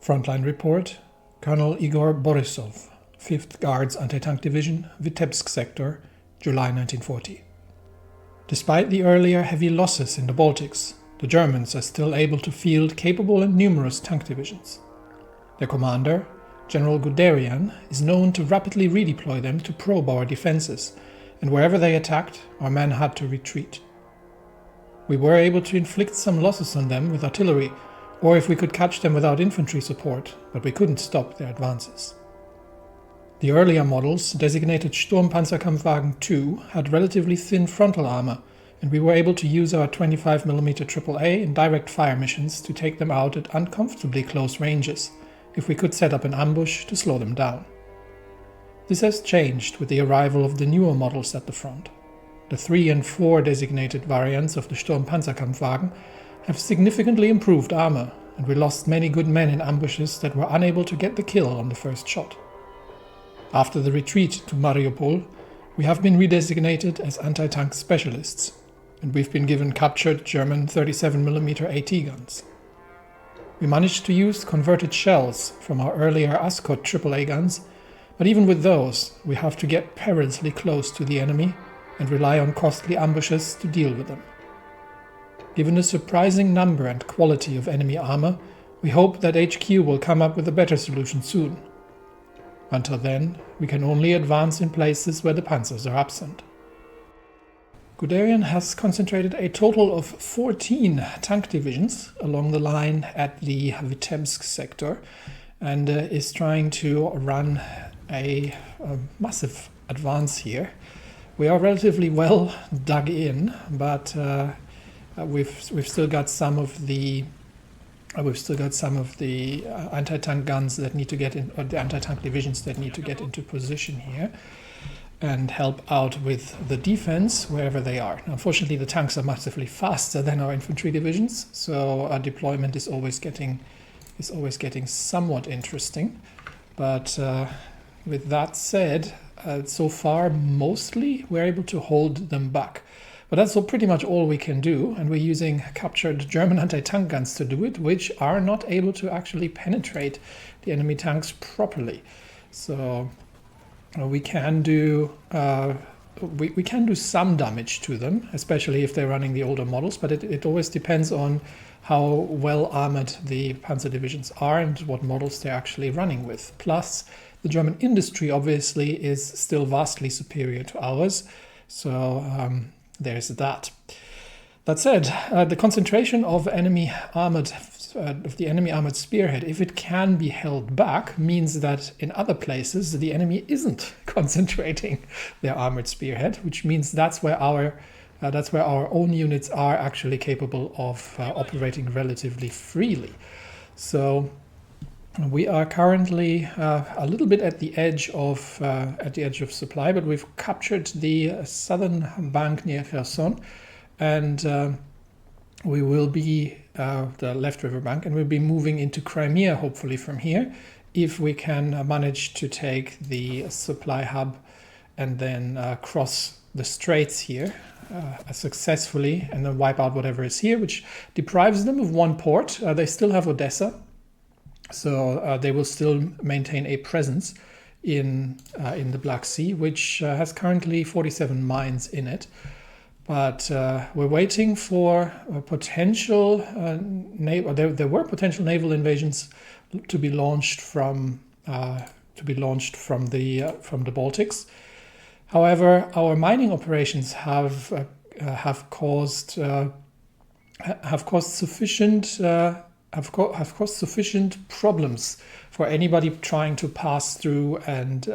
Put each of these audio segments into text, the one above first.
Frontline report, Colonel Igor Borisov, 5th Guards Anti-Tank Division, Vitebsk Sector, July 1940. Despite the earlier heavy losses in the Baltics, the Germans are still able to field capable and numerous tank divisions. Their commander, General Guderian, is known to rapidly redeploy them to probe our defenses, and wherever they attacked, our men had to retreat. We were able to inflict some losses on them with artillery, or if we could catch them without infantry support, but we couldn't stop their advances. The earlier models, designated Sturmpanzerkampfwagen II, had relatively thin frontal armor, and we were able to use our 25mm AAA in direct fire missions to take them out at uncomfortably close ranges, if we could set up an ambush to slow them down. This has changed with the arrival of the newer models at the front. The 3 and 4 designated variants of the Sturmpanzerkampfwagen have significantly improved armor, and we lost many good men in ambushes that were unable to get the kill on the first shot. After the retreat to Mariupol, we have been redesignated as anti-tank specialists, and we've been given captured German 37mm AT guns. We managed to use converted shells from our earlier Ascot AAA guns, but even with those, we have to get perilously close to the enemy and rely on costly ambushes to deal with them. Given the surprising number and quality of enemy armor, we hope that HQ will come up with a better solution soon. Until then, we can only advance in places where the panzers are absent. Guderian has concentrated a total of 14 tank divisions along the line at the Vitebsk sector and is trying to run a massive advance here. We are relatively well dug in, but we've still got some of the anti-tank guns that need to get in, or the anti-tank divisions that need to get into position here and help out with the defense wherever they are. Now, unfortunately, the tanks are massively faster than our infantry divisions, so our deployment is always getting somewhat interesting. But with that said, so far mostly we're able to hold them back. But that's pretty much all we can do, and we're using captured German anti-tank guns to do it, which are not able to actually penetrate the enemy tanks properly. So we can do some damage to them, especially if they're running the older models, but it always depends on how well armored the panzer divisions are and what models they're actually running with. Plus, the German industry obviously is still vastly superior to ours, so there's that. That said, the concentration of the enemy armored spearhead, if it can be held back, means that in other places the enemy isn't concentrating their armored spearhead, which means that's where our own units are actually capable of operating relatively freely. So we are currently a little bit at the edge of supply, but we've captured the southern bank near Kherson, and we will be the left river bank, and we'll be moving into Crimea hopefully from here, if we can manage to take the supply hub and then cross the straits here successfully, and then wipe out whatever is here, which deprives them of one port. They still have Odessa. So they will still maintain a presence in the Black Sea, which has currently 47 mines in it. But we're waiting for potential there were potential naval invasions to be launched from the Baltics. However, our mining operations have caused sufficient problems for anybody trying to pass through and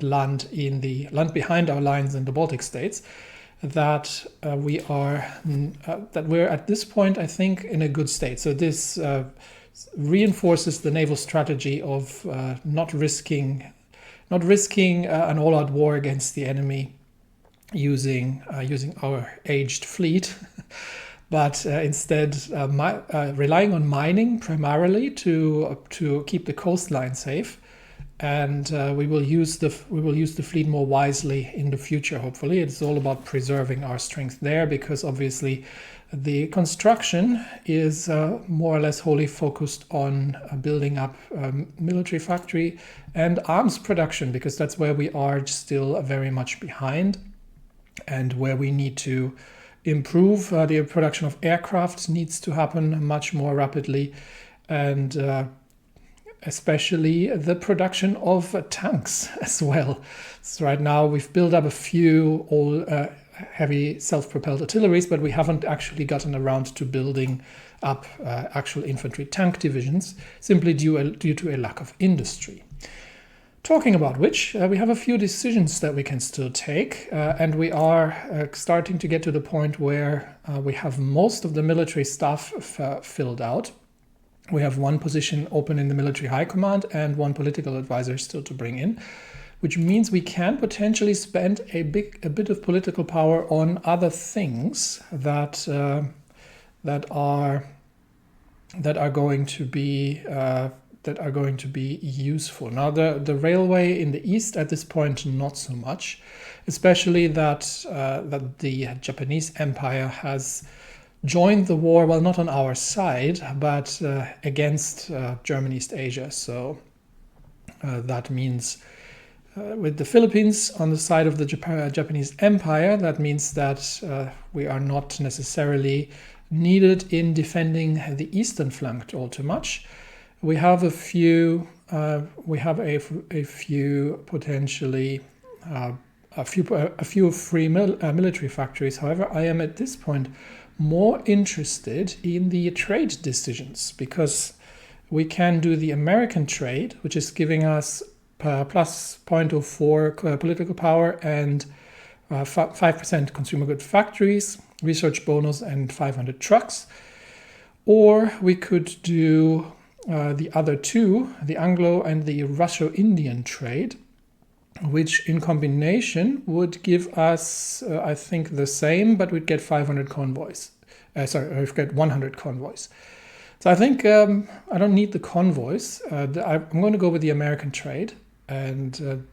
land behind our lines in the Baltic states, that we're at this point, I think, in a good state. So this reinforces the naval strategy of not risking an all-out war against the enemy using our aged fleet. But instead relying on mining primarily to keep the coastline safe, and we will use the fleet more wisely in the future. Hopefully, it's all about preserving our strength there, because obviously The construction is more or less wholly focused on building up military factory and arms production, because that's where we are still very much behind, and where we need to improve. The production of aircraft needs to happen much more rapidly, and especially the production of tanks as well. So right now we've built up a few heavy self-propelled artilleries, but we haven't actually gotten around to building up actual infantry tank divisions, simply due to a lack of industry. Talking about which, we have a few decisions that we can still take, and we are starting to get to the point where we have most of the military staff filled out. We have one position open in the military high command and one political advisor still to bring in, which means we can potentially spend a bit of political power on other things that are going to be useful. Now, the railway in the east at this point, not so much, especially that the Japanese Empire has joined the war, well, not on our side, but against German East Asia. So that means with the Philippines on the side of the Japanese Empire, that means that we are not necessarily needed in defending the eastern flank all too much. We have a few potentially a few free military factories. However, I am at this point more interested in the trade decisions, because we can do the American trade, which is giving us plus 0.04 political power and 5% consumer good factories, research bonus, and 500 trucks. Or we could do the other two, the Anglo and the Russo-Indian trade, which in combination would give us, I think, the same, but we'd get 500 convoys. We'd get 100 convoys. So I think I don't need the convoys. I'm going to go with the American trade, and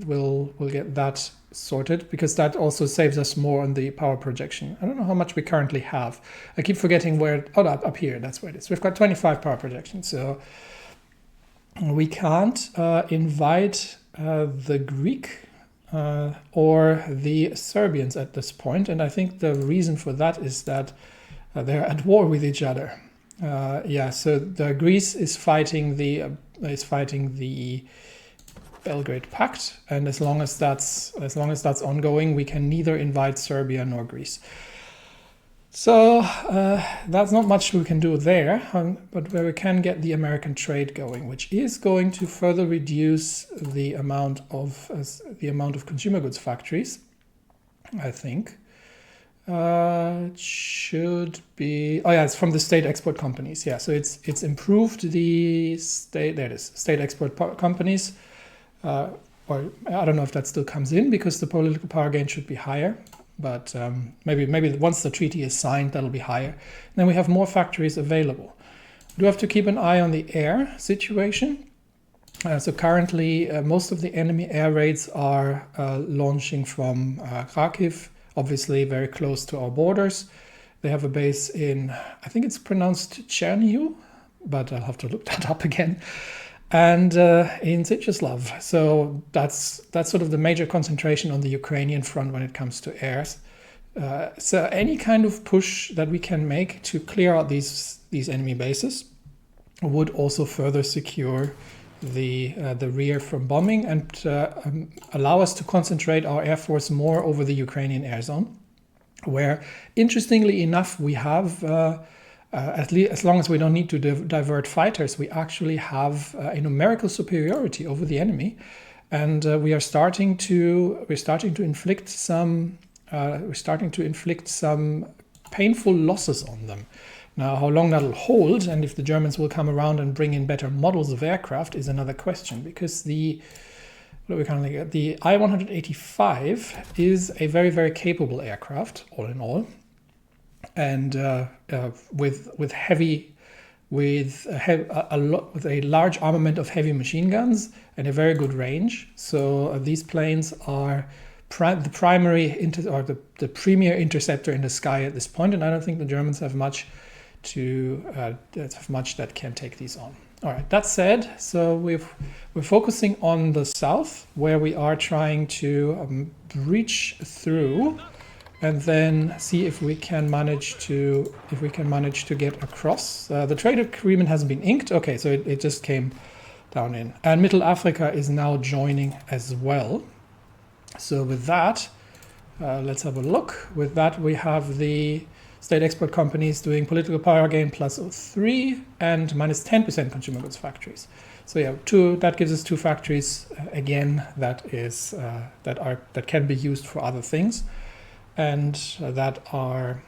we'll get that sorted, because that also saves us more on the power projection. I don't know how much we currently have. I keep forgetting where. Oh, up here. That's where it is. We've got 25 power projection, so we can't invite the Greek or the Serbians at this point, and I think the reason for that is that they're at war with each other. So the Greece is fighting the Belgrade Pact, and as long as that's ongoing, we can neither invite Serbia nor Greece. So that's not much we can do there, but where we can get the American trade going, which is going to further reduce the amount of consumer goods factories, I think. It should be. Oh yeah, it's from the state export companies. Yeah, so it's improved the state. There it is. State export companies. Or I don't know if that still comes in, because the political power gain should be higher. But maybe once the treaty is signed, that'll be higher. Then we have more factories available. We do have to keep an eye on the air situation. So currently, most of the enemy air raids are launching from Kharkiv, obviously very close to our borders. They have a base in, I think it's pronounced Chernihiv, but I'll have to look that up again. And in Syczeslaw. So that's sort of the major concentration on the Ukrainian front when it comes to airs. So any kind of push that we can make to clear out these enemy bases would also further secure the rear from bombing, and allow us to concentrate our air force more over the Ukrainian air zone, where, interestingly enough, we have at least, as long as we don't need to divert fighters, we actually have a numerical superiority over the enemy, and we're starting to inflict some painful losses on them. Now, how long that'll hold, and if the Germans will come around and bring in better models of aircraft, is another question, because the I-185 is a very, very capable aircraft, all in all. And with a large armament of heavy machine guns and a very good range. So these planes are the premier interceptor in the sky at this point, and I don't think the Germans have much that can take these on. All right, that said, so we're focusing on the south, where we are trying to breach through and then see if we can manage to get across. The trade agreement hasn't been inked. Okay, so it just came down in. And Middle Africa is now joining as well. So with that, let's have a look. With that, we have the state export companies doing political power gain plus 0.3 and minus 10% consumer goods factories. So yeah, that gives us 2 factories again that can be used for other things, and that are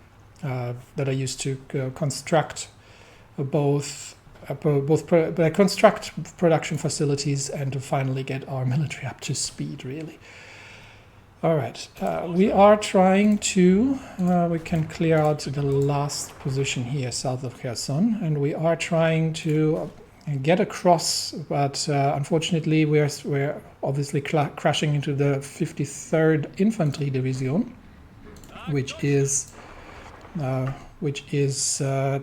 used to construct construct production facilities and to finally get our military up to speed, really. All right, we are trying to, we can clear out the last position here south of Kherson, and we are trying to get across, but unfortunately we're obviously crashing into the 53rd Infantry Division, which is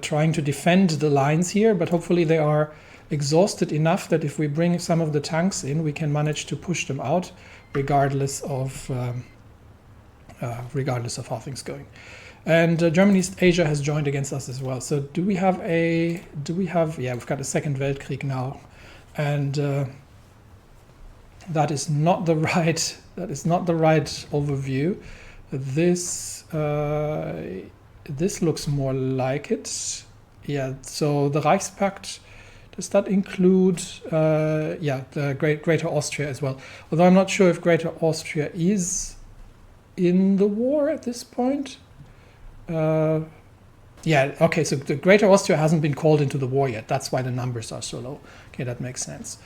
trying to defend the lines here, but hopefully they are exhausted enough that if we bring some of the tanks in, we can manage to push them out, regardless of how things going. And German East Asia has joined against us as well. So we've got a Second Weltkrieg now, and that is not the right overview. This looks more like it. Yeah. So the Reichspakt, does that include the Greater Austria as well? Although I'm not sure if Greater Austria is in the war at this point. Okay, so the Greater Austria hasn't been called into the war yet. That's why the numbers are so low. Okay, that makes sense.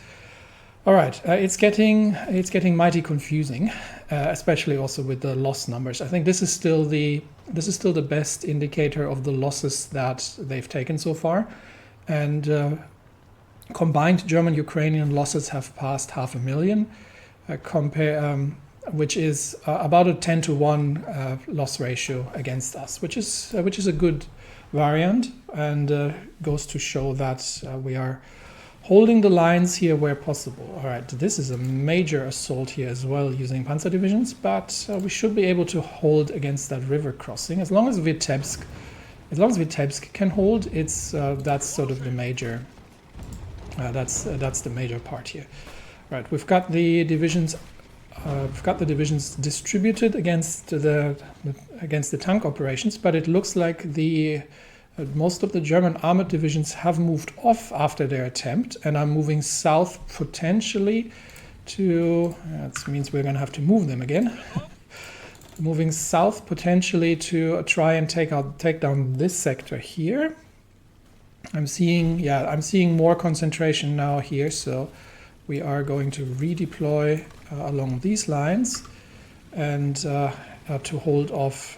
All right, it's getting mighty confusing, especially also with the loss numbers. I think this is still the best indicator of the losses that they've taken so far, and combined German-Ukrainian losses have passed 500,000, which is about a 10-to-1 loss ratio against us, which is a good variant, and goes to show that we are holding the lines here where possible. All right, this is a major assault here as well using panzer divisions, but we should be able to hold against that river crossing as long as Vitebsk can hold. That's sort of the major. That's the major part here. Right, we've got the divisions. Distributed against the tank operations, but it looks like most of the German armored divisions have moved off after their attempt and are moving south potentially to. That means we're going to have to move them again. Moving south potentially to try and take down this sector here. I'm seeing more concentration now here, so we are going to redeploy along these lines and to hold off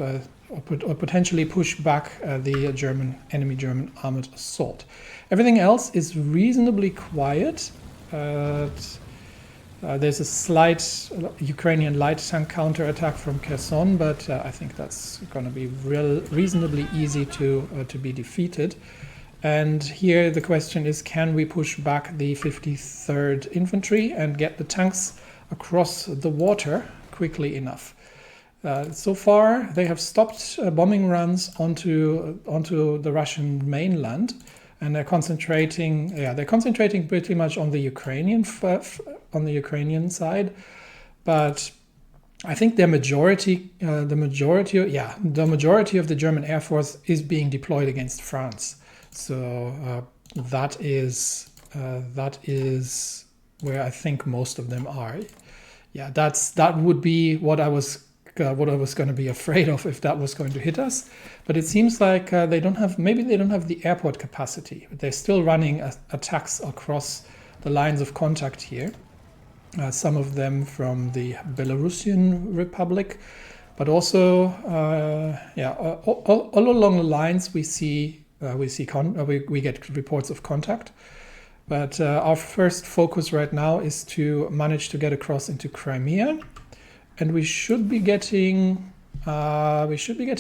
or potentially push back the enemy German armored assault. Everything else is reasonably quiet. There's a slight Ukrainian light tank counterattack from Kherson, but I think that's going to be reasonably easy to be defeated. And here the question is, can we push back the 53rd Infantry and get the tanks across the water quickly enough? So far, they have stopped bombing runs onto the Russian mainland, and they're concentrating. Yeah, they're concentrating pretty much on the Ukrainian side, but I think the majority of the German Air Force is being deployed against France. So that is where I think most of them are. Yeah, that would be what I was going to be afraid of if that was going to hit us. But it seems like they don't have the airport capacity. But they're still running attacks across the lines of contact here. Some of them from the Belarusian Republic, but also all along the lines we get reports of contact. But our first focus right now is to manage to get across into Crimea and we should be getting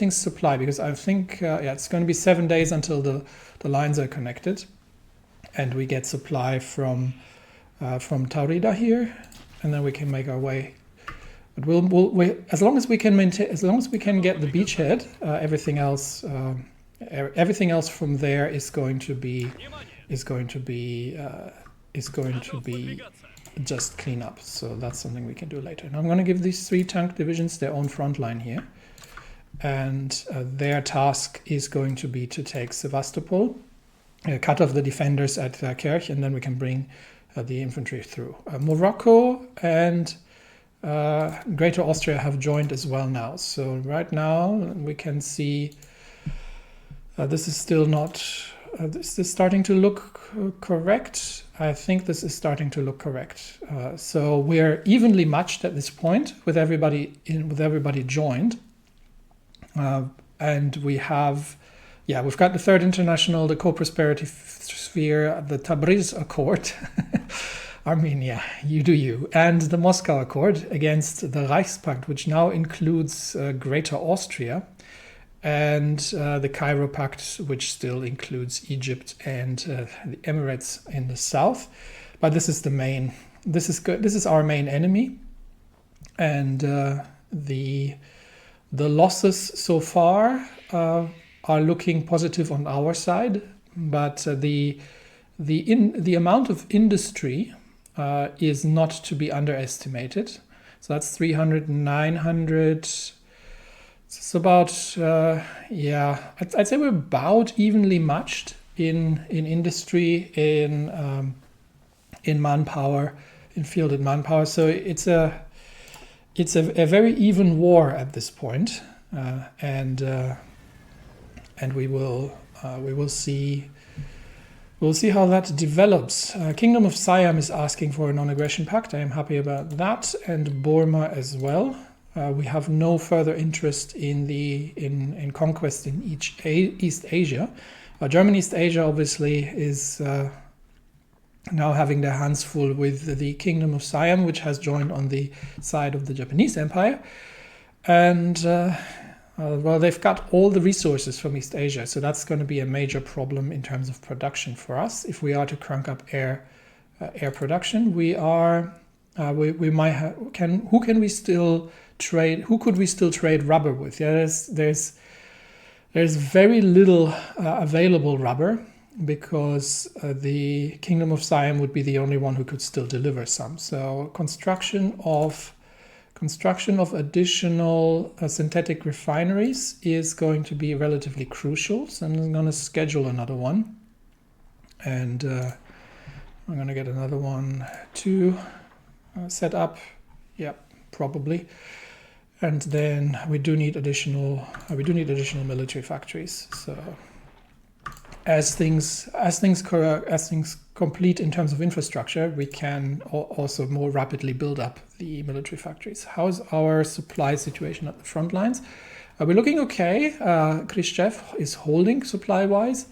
supply, because I think it's going to be 7 days until the lines are connected, and we get supply from Taurida here, and then we can make our way. But we'll as long as we can maintain, as long as we can get the beachhead, everything else from there is going to be just clean up. So that's something we can do later. Now I'm going to give these 3 tank divisions their own front line here, and their task is going to be to take Sevastopol, cut off the defenders at Kerch, and then we can bring the infantry through. Morocco and Greater Austria have joined as well now. So right now we can see this is still not. This is starting to look correct. I think this is starting to look correct. So we're evenly matched at this point with everybody joined, and we have. Yeah, we've got the Third International, the Co-Prosperity Sphere, the Tabriz Accord, Armenia, you do you, and the Moscow Accord against the Reichspakt, which now includes Greater Austria, and the Cairo Pact, which still includes Egypt and the Emirates in the south. But this is the main. This is our main enemy, and the losses so far are looking positive on our side, but the amount of industry is not to be underestimated. So that's 300, 900. It's about I'd say we're about evenly matched in industry, in manpower, in fielded manpower. So it's a very even war at this point, and we will see how that develops. Kingdom of Siam is asking for a non-aggression pact. I am happy about that, and Burma as well. We have no further interest in conquest in East Asia. German East Asia obviously is now having their hands full with the Kingdom of Siam, which has joined on the side of the Japanese Empire, and well, they've got all the resources from East Asia, so that's going to be a major problem in terms of production for us. If we are to crank up air production, we might have, who can we still trade? Who could we still trade rubber with? Yeah, there's very little available rubber, because the Kingdom of Siam would be the only one who could still deliver some. So construction of additional synthetic refineries is going to be relatively crucial. So I'm going to schedule another one, and I'm going to get another one to set up. Yep, probably. And then we do need additional military factories. So as things complete in terms of infrastructure, we can also more rapidly build up the military factories. How's our supply situation at the front lines? We're looking okay. Khrushchev is holding supply-wise,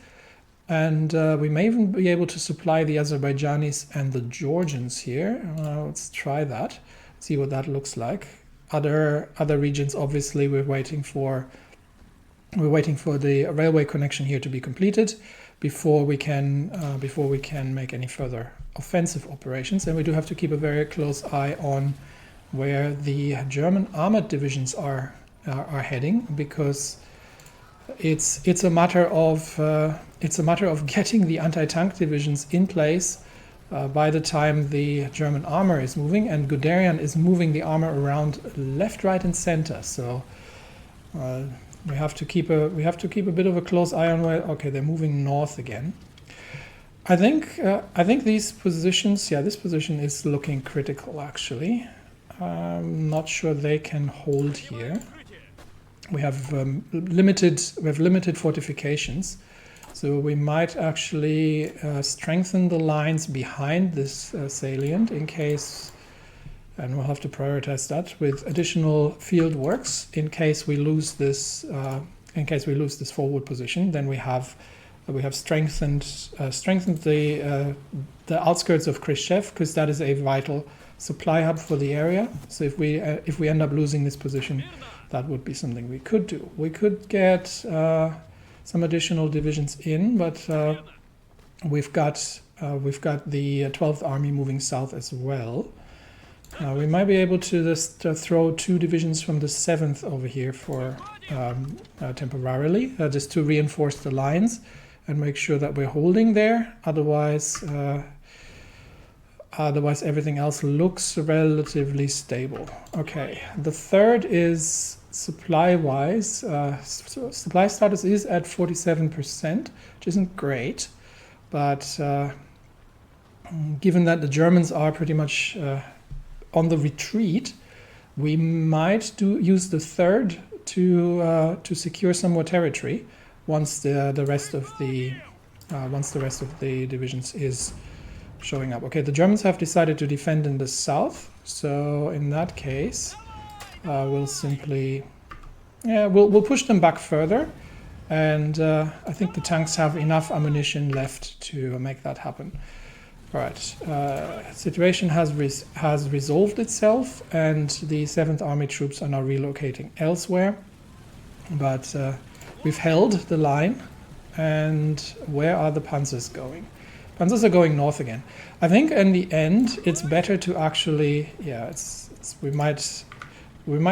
and we may even be able to supply the Azerbaijanis and the Georgians here. Let's try that, see what that looks like. Other regions, obviously, we're waiting for the railway connection here to be completed before we can make any further offensive operations. And we do have to keep a very close eye on where the German armored divisions are heading, because it's a matter of getting the anti-tank divisions in place by the time the German armor is moving, and Guderian is moving the armor around left, right, and center. So we have to keep a bit of a close eye on where. Okay, they're moving north again. I think these positions. Yeah, this position is looking critical actually. I'm not sure they can hold here. We have limited fortifications, so we might actually strengthen the lines behind this salient in case, and we'll have to prioritize that with additional field works in case we lose this. In case we lose this forward position, then we have We have strengthened the outskirts of Khrushchev, because that is a vital supply hub for the area. So if we end up losing this position, that would be something we could do. We could get some additional divisions in, but we've got the 12th Army moving south as well. We might be able to just throw 2 divisions from the 7th over here for temporarily, just to reinforce the lines and make sure that we're holding there. Otherwise everything else looks relatively stable. Okay, the third is supply-wise. Supply status is at 47%, which isn't great, but given that the Germans are pretty much on the retreat, we might use the third to secure some more territory once the rest of the divisions is showing up. Okay, the Germans have decided to defend in the south, so in that case, we'll simply, we'll push them back further, and I think the tanks have enough ammunition left to make that happen. All right, situation has resolved itself, and the 7th Army troops are now relocating elsewhere, but we've held the line. And where are the panzers going? Panzers are going north again. I think in the end, it's better to actually, we might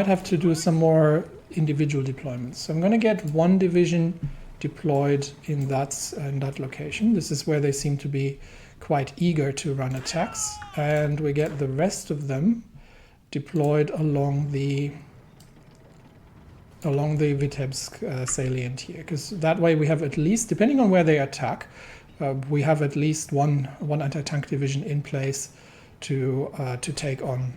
have to do some more individual deployments. So I'm going to get 1 division deployed in that location. This is where they seem to be quite eager to run attacks, and we get the rest of them deployed along the Vitebsk salient here, because that way we have at least, depending on where they attack, we have at least one anti-tank division in place to take on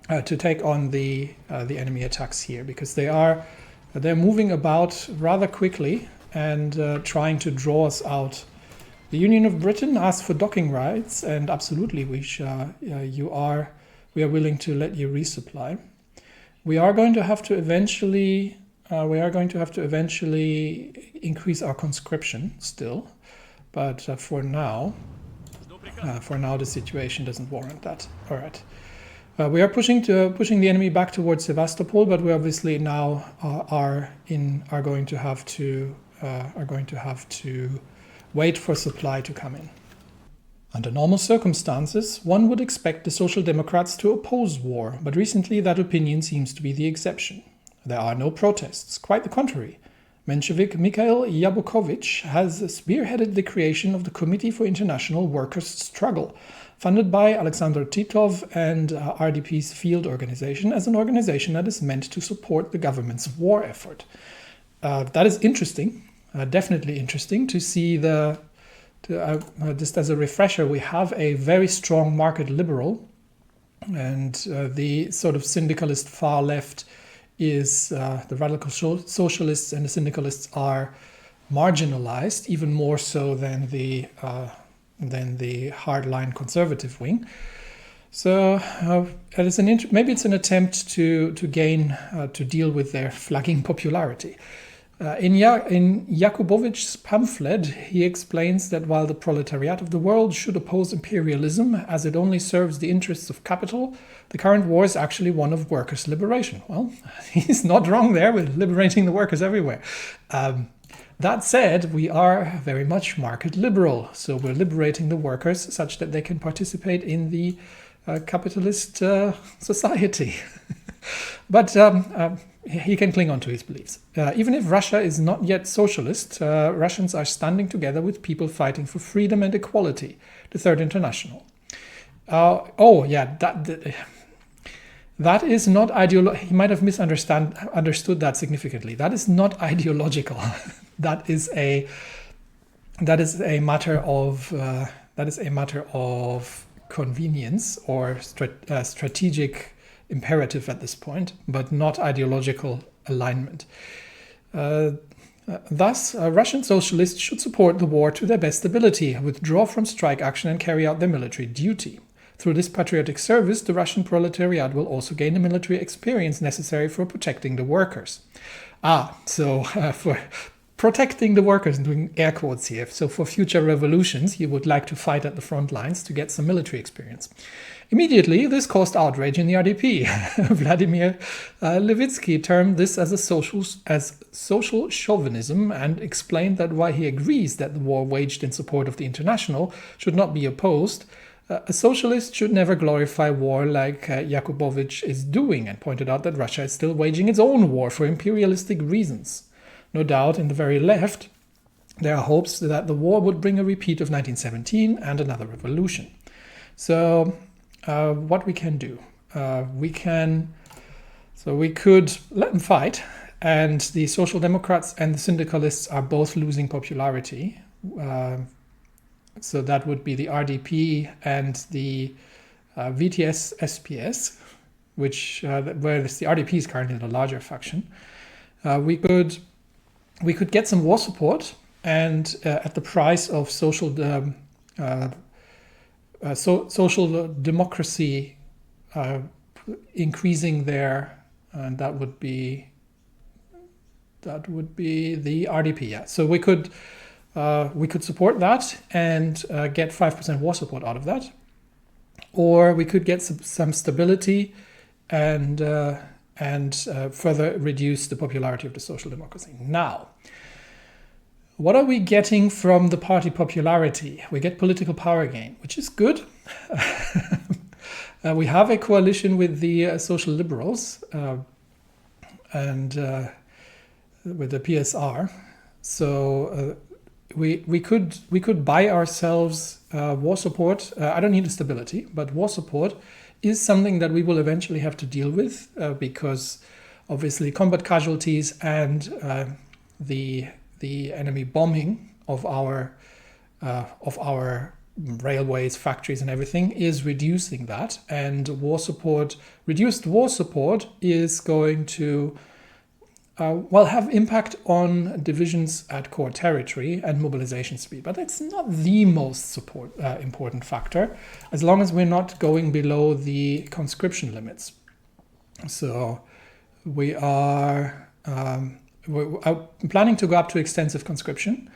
the enemy attacks here, because they're moving about rather quickly and trying to draw us out. The Union of Britain asked for docking rights, and absolutely, we are willing to let you resupply. We are going to have to eventually increase our conscription still, but for now the situation doesn't warrant that. All right, we are pushing the enemy back towards Sevastopol, but we obviously now are going to have to wait for supply to come in. Under normal circumstances, one would expect the Social Democrats to oppose war, but recently that opinion seems to be the exception. There are no protests, quite the contrary. Menshevik Mikhail Yabukovych has spearheaded the creation of the Committee for International Workers' Struggle, funded by Alexander Titov and RDP's field organization, as an organization that is meant to support the government's war effort. That is interesting, definitely interesting to see just as a refresher, we have a very strong market liberal, and the sort of syndicalist far left is the radical socialists, and the syndicalists are marginalized even more so than the hardline conservative wing. So maybe it's an attempt to deal with their flagging popularity. In Yakubovich's pamphlet, he explains that while the proletariat of the world should oppose imperialism as it only serves the interests of capital, the current war is actually one of workers' liberation. Well, he's not wrong there with liberating the workers everywhere. That said, we are very much market liberal, so we're liberating the workers such that they can participate in the capitalist society. But he can cling on to his beliefs. Even if Russia is not yet socialist, Russians are standing together with people fighting for freedom and equality, the Third International. That is not ideological. He might have understood that significantly. That is not ideological. that is a matter of convenience or strategic imperative at this point, but not ideological alignment. Thus, Russian socialists should support the war to their best ability, withdraw from strike action, and carry out their military duty. Through this patriotic service, the Russian proletariat will also gain the military experience necessary for protecting the workers. protecting the workers, and doing air quotes here. So for future revolutions, he would like to fight at the front lines to get some military experience. Immediately, this caused outrage in the RDP. Vladimir Levitsky termed this as social chauvinism and explained that while he agrees that the war waged in support of the International should not be opposed, a socialist should never glorify war like Yakubovich is doing, and pointed out that Russia is still waging its own war for imperialistic reasons. No doubt, in the very left, there are hopes that the war would bring a repeat of 1917 and another revolution. So, what we can do? We could let them fight, and the Social Democrats and the Syndicalists are both losing popularity. So that would be the RDP and the VTS-SPS, whereas the RDP is currently the larger faction. We could get some war support, and at the price of social democracy increasing there, and that would be the RDP. Yeah. So we could support that and get 5% war support out of that, or we could get some stability and further reduce the popularity of the social democracy. Now, what are we getting from the party popularity? We get political power gain, which is good. We have a coalition with the social liberals and with the PSR. So we could buy ourselves war support. I don't need the stability, but war support is something that we will eventually have to deal with because obviously combat casualties and the enemy bombing of our railways, factories, and everything is reducing that, and reduced war support is going to have impact on divisions at core territory and mobilization speed, but it's not the most important factor as long as we're not going below the conscription limits. So we're planning to go up to extensive conscription,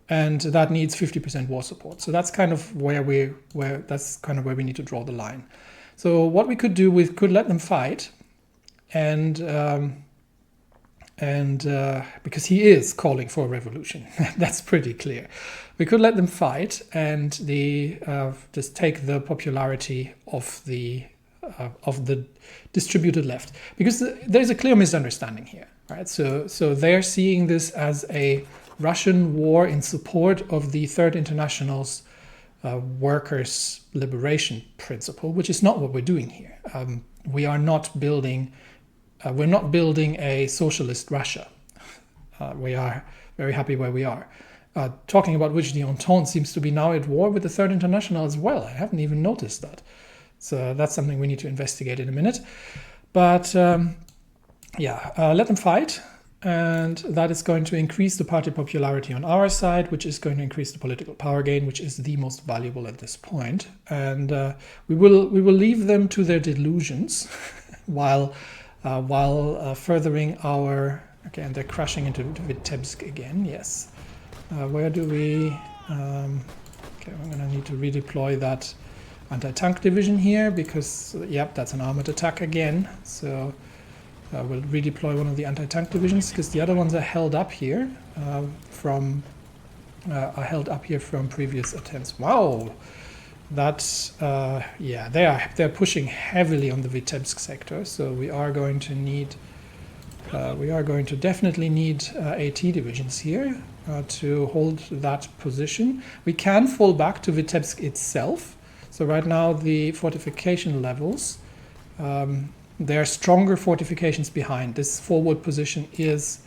and that needs 50% war support. So that's kind of where we need to draw the line. So what we could do, we could let them fight, and because he is calling for a revolution, that's pretty clear. We could let them fight and just take the popularity of the distributed left, because there's a clear misunderstanding here, right? So they're seeing this as a Russian war in support of the Third International's workers' liberation principle, which is not what we're doing here. We're not building a socialist Russia. We are very happy where we are. Talking about which the Entente seems to be now at war with the Third International as well. I haven't even noticed that. So that's something we need to investigate in a minute. But let them fight. And that is going to increase the party popularity on our side, which is going to increase the political power gain, which is the most valuable at this point. And we will leave them to their delusions while furthering our... Okay, and they're crashing into Vitebsk again, yes. Where do we... okay, I'm going to need to redeploy that anti-tank division here because, yep, that's an armored attack again. So we'll redeploy one of the anti-tank divisions because the other ones are held up here from previous attempts. Wow! That's they're pushing heavily on the Vitebsk sector, so we are going to definitely need AT divisions here to hold that position. We can fall back to Vitebsk itself. So right now the fortification levels, there are stronger fortifications behind. This forward position is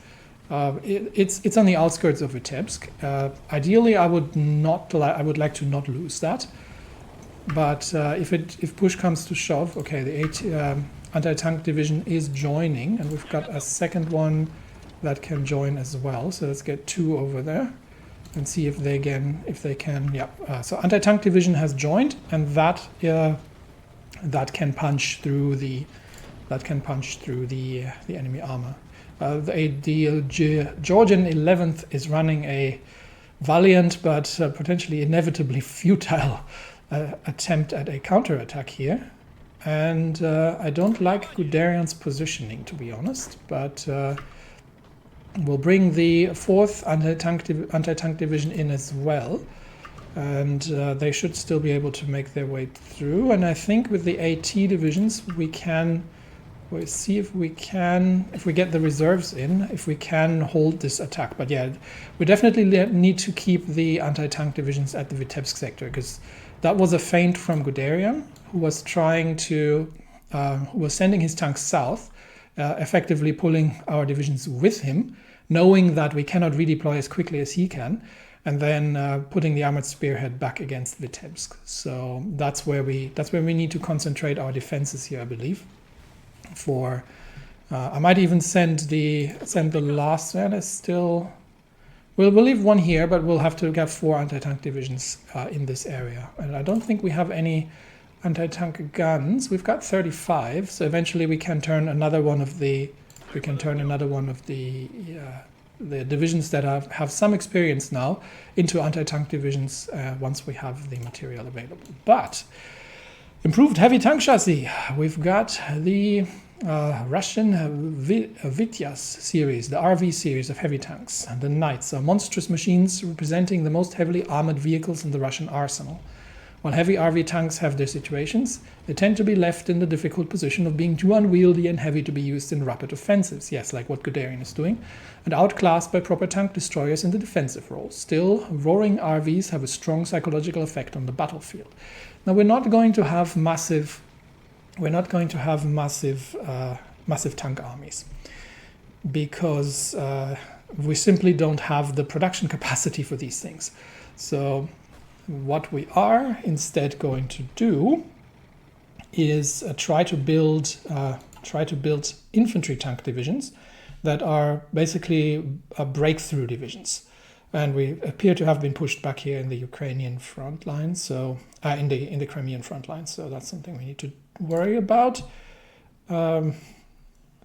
it's on the outskirts of Vitebsk. Ideally, I would like to not lose that. But if push comes to shove, okay, the anti-tank division is joining, and we've got a second one that can join as well. So let's get two over there and see if they can. Yeah. So anti-tank division has joined, and that can punch through the enemy armor. The Georgian 11th is running a valiant but potentially inevitably futile attempt at a counterattack here. And I don't like Guderian's positioning, to be honest, but we'll bring the 4th anti-tank division in as well. And they should still be able to make their way through. And I think with the AT divisions, we'll see if we get the reserves in, if we can hold this attack. But yeah, we definitely need to keep the anti-tank divisions at the Vitebsk sector, because that was a feint from Guderian, who was who was sending his tanks south, effectively pulling our divisions with him, knowing that we cannot redeploy as quickly as he can, and then putting the armored spearhead back against Vitebsk. So that's where we need to concentrate our defenses here, I believe. I might even send the last one. Is still, we'll leave one here, but we'll have to get 4 anti-tank divisions in this area. And I don't think we have any anti-tank guns. We've got 35, so eventually we can turn another one of the divisions that have some experience now into anti-tank divisions once we have the material available. But improved heavy tank chassis. We've got the Russian Vityaz series, the RV series of heavy tanks. The Knights are monstrous machines representing the most heavily armored vehicles in the Russian arsenal. While heavy RV tanks have their situations, they tend to be left in the difficult position of being too unwieldy and heavy to be used in rapid offensives, yes, like what Guderian is doing, and outclassed by proper tank destroyers in the defensive role. Still, roaring RVs have a strong psychological effect on the battlefield. Now, we're not going to have massive tank armies, because we simply don't have the production capacity for these things. So what we are instead going to do is try to build infantry tank divisions that are basically breakthrough divisions. And we appear to have been pushed back here in the Ukrainian front line, so in the Crimean front line. So that's something we need to worry about.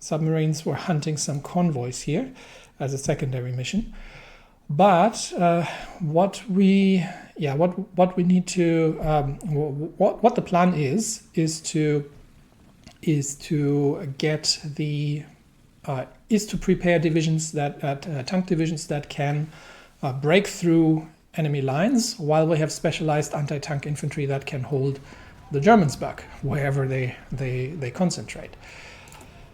Submarines were hunting some convoys here as a secondary mission. But what the plan is to prepare divisions tank divisions that can break through enemy lines, while we have specialized anti-tank infantry that can hold the Germans back wherever they concentrate.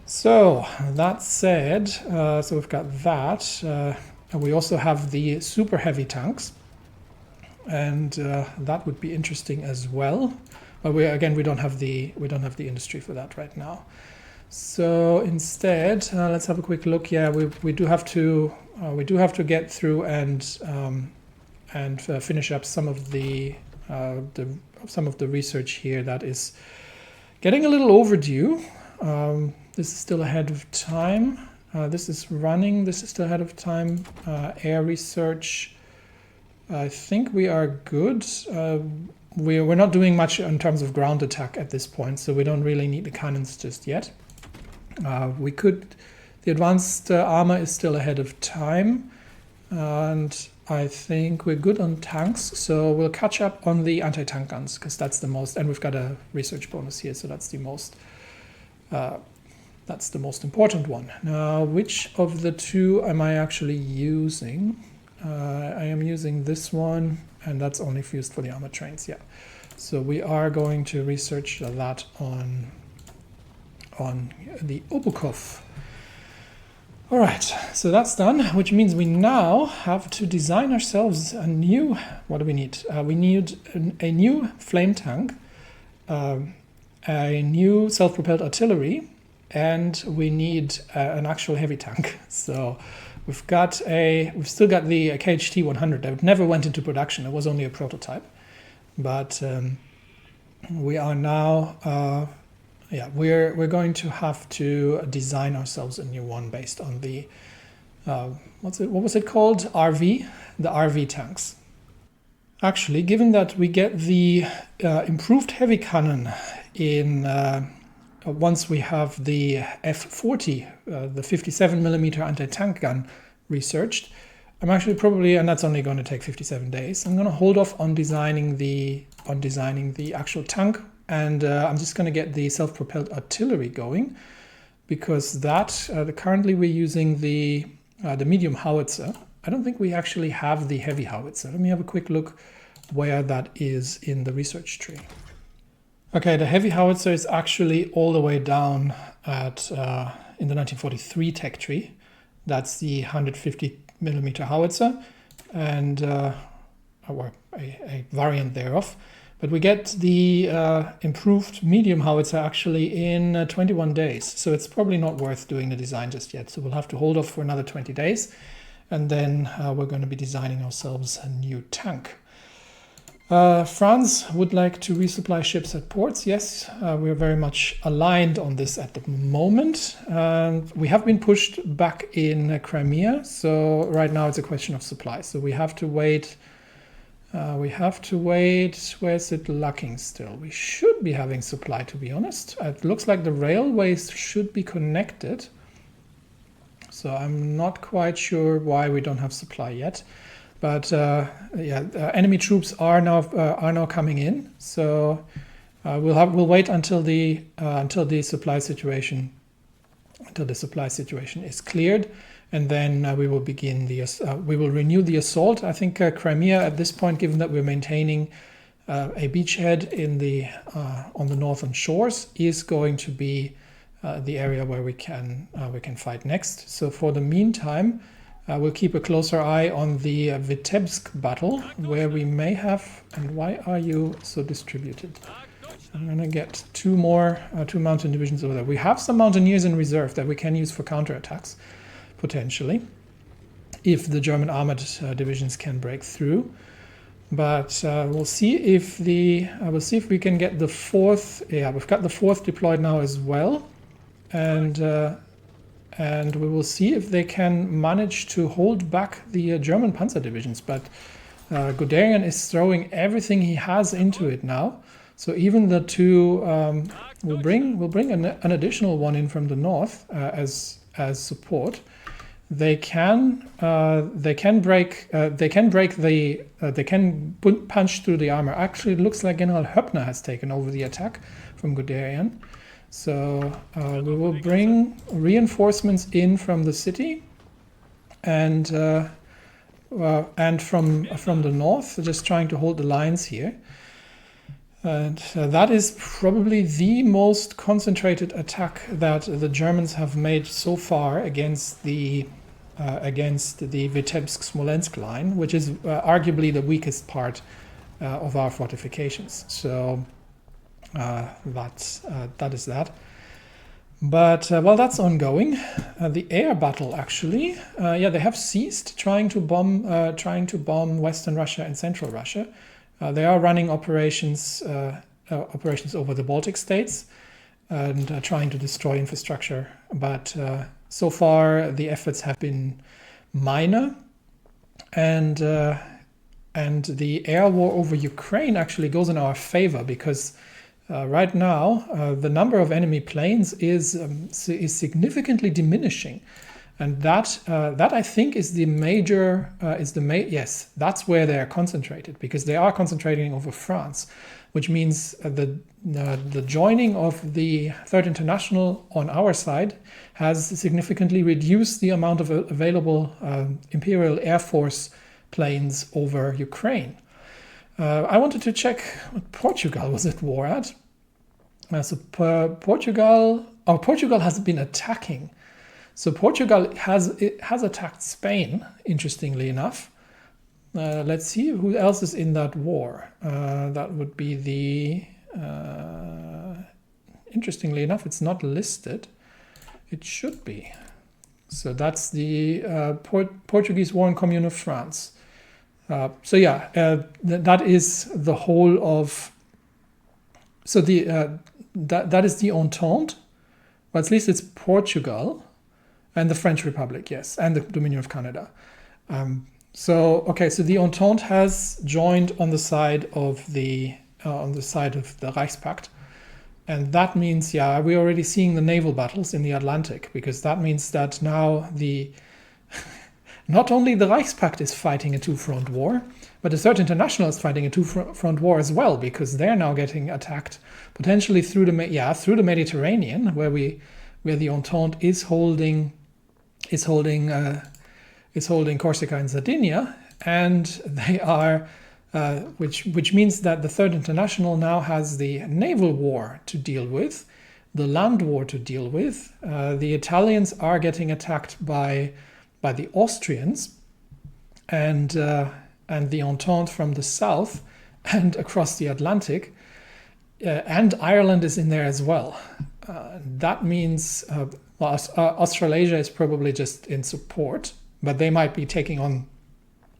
So that said, so we've got that. We also have the super heavy tanks, and that would be interesting as well. But we don't have the industry for that right now. So instead, let's have a quick look. Yeah, we do have to get through and finish up some of the research here that is getting a little overdue. This is still ahead of time. This is still ahead of time. Air research, I think we are good. We're not doing much in terms of ground attack at this point, so we don't really need the cannons just yet. The advanced armor is still ahead of time, and I think we're good on tanks, so we'll catch up on the anti-tank guns, because that's the most, and we've got a research bonus here, so that's the most important one. Now, which of the two am I actually using? I am using this one, and that's only used for the armored trains, yeah. So we are going to research that on the Obukov. All right, so that's done, which means we now have to design ourselves a new, what do we need? We need a new flame tank, a new self-propelled artillery, and we need an actual heavy tank. So we've still got the KHT 100 that never went into production. It was only a prototype, but we are now we're going to have to design ourselves a new one based on the what was it called? RV, the RV tanks. Actually, given that we get the improved heavy cannon in once we have the F40, the 57mm anti-tank gun researched, I'm actually probably, and that's only going to take 57 days, I'm going to hold off on designing the actual tank, and I'm just going to get the self-propelled artillery going, because currently we're using the medium howitzer. I don't think we actually have the heavy howitzer. Let me have a quick look where that is in the research tree. Okay, the heavy howitzer is actually all the way down at in the 1943 tech tree. That's the 150mm howitzer, and or a variant thereof. But we get the improved medium howitzer actually in 21 days. So it's probably not worth doing the design just yet. So we'll have to hold off for another 20 days. And then we're going to be designing ourselves a new tank. France would like to resupply ships at ports. Yes, we're very much aligned on this at the moment. We have been pushed back in Crimea. So right now it's a question of supply. So we have to wait. Where's it lacking still? We should be having supply, to be honest. It looks like the railways should be connected. So I'm not quite sure why we don't have supply yet. But enemy troops are now coming in. So we'll wait until the supply situation is cleared. And then we will begin we will renew the assault. I think Crimea at this point, given that we're maintaining a beachhead on the northern shores, is going to be the area where we can fight next. So for the meantime, we'll keep a closer eye on the Vitebsk battle, where we may have. And why are you so distributed? I'm going to get two mountain divisions over there. We have some mountaineers in reserve that we can use for counterattacks, potentially, if the German armored divisions can break through. But we'll see if we can get the fourth. Yeah, we've got the fourth deployed now as well, and we will see if they can manage to hold back the German panzer divisions. But Guderian is throwing everything he has into it now. So even the two will bring an additional one in from the north as support. They can punch through the armor. Actually, it looks like General Höppner has taken over the attack from Guderian. So we will bring reinforcements in from the city and from the north, just trying to hold the lines here. And that is probably the most concentrated attack that the Germans have made so far against the Vitebsk-Smolensk line, which is arguably the weakest part of our fortifications. So that is that. But well, that's ongoing. The air battle, actually, they have ceased trying to bomb Western Russia and Central Russia. They are running operations over the Baltic states and trying to destroy infrastructure. But so far, the efforts have been minor. And the air war over Ukraine actually goes in our favor, because right now the number of enemy planes is significantly diminishing. And that I think is the major, yes, that's where they are concentrated, because they are concentrating over France, which means the joining of the Third International on our side has significantly reduced the amount of available Imperial Air Force planes over Ukraine. I wanted to check what Portugal was at war at. Portugal has been attacking. So Portugal has attacked Spain, interestingly enough. Let's see who else is in that war. That would be the... interestingly enough, it's not listed. It should be. So that's the Portuguese war in Commune of France. That is the whole of... So that is the Entente, but at least it's Portugal and the French Republic, yes, and the Dominion of Canada. So the Entente has joined on the side of the Reichspakt, And that means, yeah, we're already seeing the naval battles in the Atlantic, because that means that now not only the Reichspakt is fighting a two-front war, but the Third International is fighting a two-front war as well, because they're now getting attacked potentially through the Mediterranean, where the Entente is holding Corsica and Sardinia, and they are. Which means that the Third International now has the naval war to deal with, the land war to deal with. The Italians are getting attacked by the Austrians, and the Entente from the south and across the Atlantic, and Ireland is in there as well. That means Australasia is probably just in support, but they might be taking on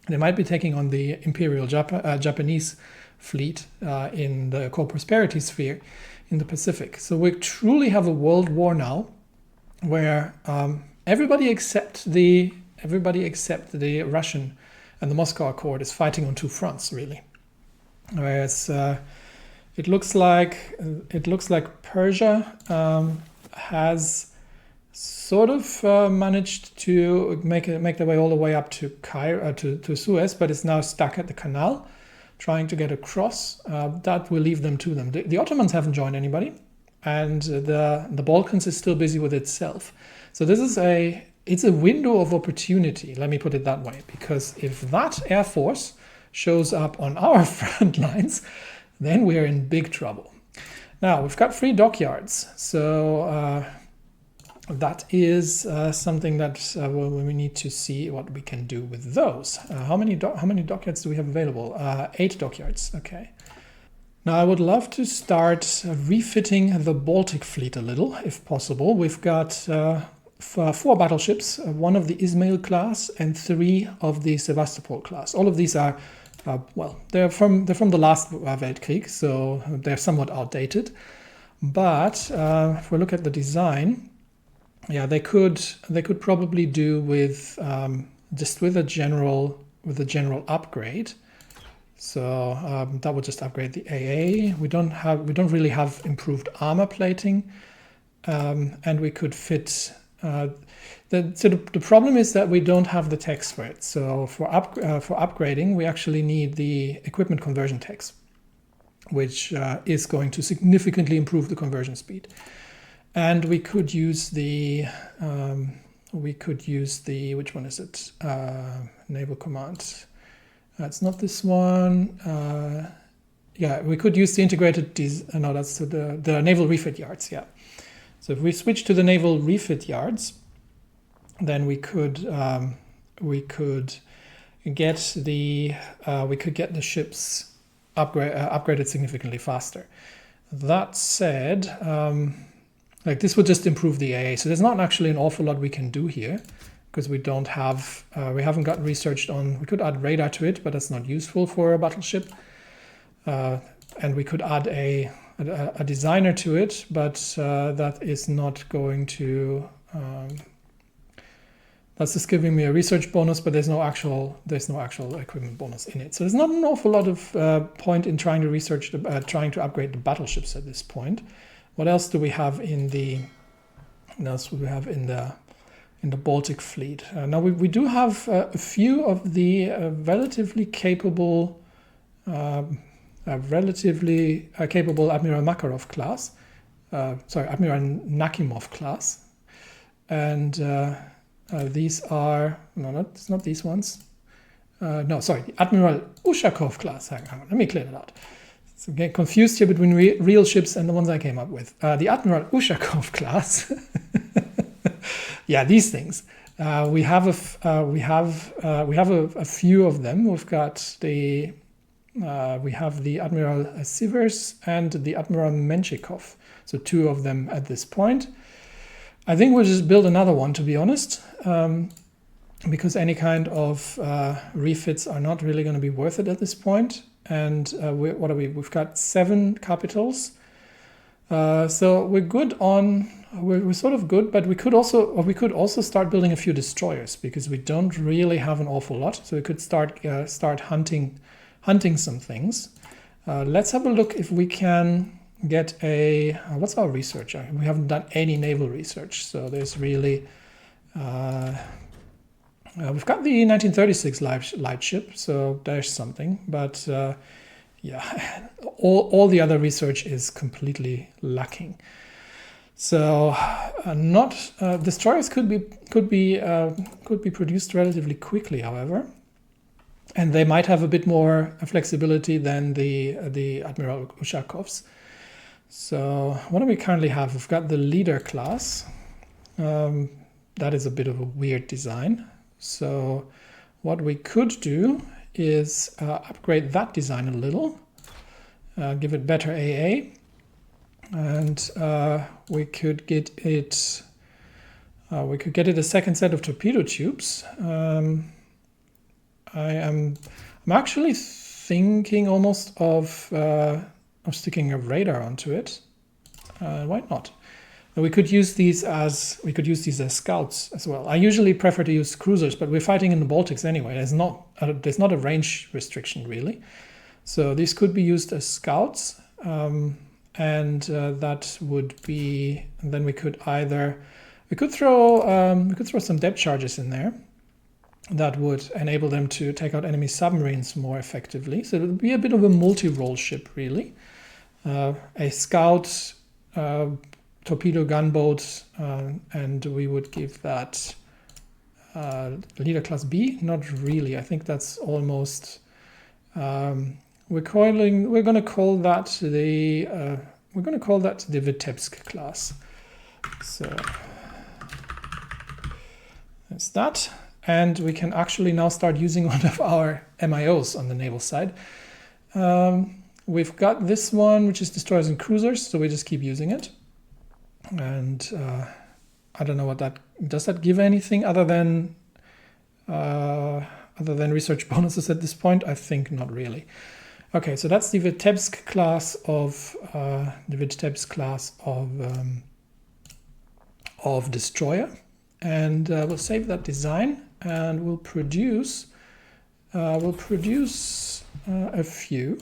the Imperial Japanese fleet in the co-prosperity sphere in the Pacific. So we truly have a world war now, where everybody except the Russian and the Moscow Accord is fighting on two fronts, really. Whereas it looks like Persia has sort of managed to make their way all the way up to to Suez, but it's now stuck at the canal, trying to get across. That will leave them to them. The Ottomans haven't joined anybody, and the Balkans is still busy with itself. So this is it's a window of opportunity. Let me put it that way, because if that air force shows up on our front lines, then we're in big trouble. Now we've got 3 dockyards, so. That is something that we need to see what we can do with those. How many dockyards do we have available? 8 dockyards. Okay. Now I would love to start refitting the Baltic fleet a little, if possible. We've got 4 battleships, 1 of the Ismail class and 3 of the Sevastopol class. All of these are they're from the last Weltkrieg, so they're somewhat outdated. But if we look at the design. Yeah, they could probably do with just with a general upgrade. So that would just upgrade the AA. We don't really have improved armor plating, and we could fit. The problem is that we don't have the techs for it. So for upgrading, we actually need the equipment conversion techs, which is going to significantly improve the conversion speed. And we could use the which one is it? Naval Command. It's not this one. Yeah, we could use the integrated. No, that's the naval refit yards. Yeah. So if we switch to the naval refit yards, then we could get the ships upgraded significantly faster. That said. This would just improve the AA. So there's not actually an awful lot we can do here, because we haven't got researched on. We could add radar to it, but that's not useful for a battleship. And we could add a designer to it, but that is not going to. That's just giving me a research bonus, but there's no actual equipment bonus in it. So there's not an awful lot of point in trying to upgrade the battleships at this point. What else do we have in the Baltic fleet? Now we do have a few of the relatively capable Admiral Makarov class, Admiral Nakimov class, and these are it's not these ones. Admiral Ushakov class. Hang on, let me clear that out. So I'm getting confused here between real ships and the ones I came up with. The Admiral Ushakov class. Yeah, these things. We have a few of them. We've got we have the Admiral Sivers and the Admiral Menshikov. So 2 of them at this point. I think we'll just build another one, to be honest, because any kind of refits are not really going to be worth it at this point. And what are we? We've got 7 capitals, so we're good on. We're sort of good, but we could also start building a few destroyers, because we don't really have an awful lot. So we could start hunting some things. Let's have a look if we can get a, what's our research? We haven't done any naval research, so there's really, we've got the 1936 lightship, so there's something, but yeah, all the other research is completely lacking. So, destroyers could be produced relatively quickly, however, and they might have a bit more flexibility than the Admiral Ushakovs. So, what do we currently have? We've got the leader class. That is a bit of a weird design. So, what we could do is upgrade that design a little, give it better AA. And we could get it. A second set of torpedo tubes. I'm actually thinking almost of sticking a radar onto it. Why not? We could use these as scouts as well. I usually prefer to use cruisers, but we're fighting in the Baltics anyway. There's not a range restriction really, so these could be used as scouts. And that would be, and then we could throw some depth charges in there that would enable them to take out enemy submarines more effectively. So it would be a bit of a multi-role ship really. A scout, torpedo gunboat, and we would give that leader class B. Not really. I think that's almost. We're going to call that the Vitebsk class. So that's that, and we can actually now start using one of our MIOs on the naval side. We've got this one, which is destroyers and cruisers, so we just keep using it. And I don't know what that does. That give anything other than research bonuses at this point? I think not really. Okay, so that's the Vitebsk class of destroyer, and we'll save that design, and we'll produce a few.